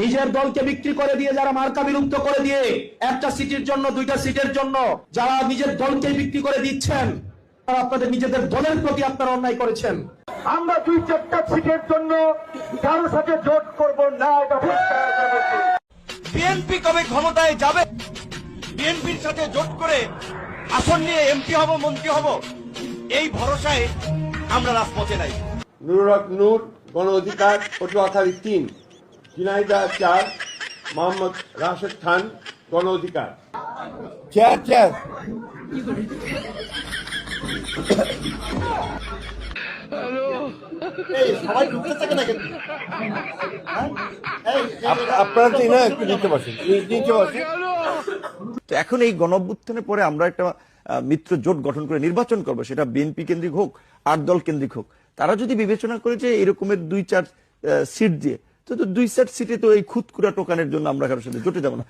নিজের দলকে বিক্রি করে দিয়ে, যারা মার্কা বিলুপ্ত করে দিয়ে একটা সিটের জন্য, দুইটা সিটের জন্য যারা নিজের দলকে বিক্রি করে দিচ্ছেন, তারা আপনাদের নিজেদের দলের প্রতি আপনারা অন্যায় করেছেন। আমরা 2-4টা সিটের জন্য কারো সাথে জোট করব না, এটা বিএনপি কবে ক্ষমতায় যাবে, বিএনপির সাথে জোট করে আসন নিয়ে এমপি হব, মন্ত্রী হব, এই ভরসায় আমরা রাজপথে নাই। নুরুল হক নূর, গণ অধিকার, পটুয়াখালী 3, ঝিনাইদহ 4, মোহাম্মদ রাশেদ খান, গণ অধিকার। চেয়ার আপনারা একটু নিচে বসেন। তো এখন এই গণঅভ্যুত্থানের পরে আমরা একটা মিত্র জোট গঠন করে নির্বাচন করব, সেটা বিএনপি কেন্দ্রিক হোক, 8 দল কেন্দ্রিক হোক। তারা যদি বিবেচনা করে যে এরকমের 2-4 সিট দিয়ে, তো 2-4 সিটে তো এই খুদকুড়া টোকানের জন্য আমরা কারোর সাথে জোটে যাব না।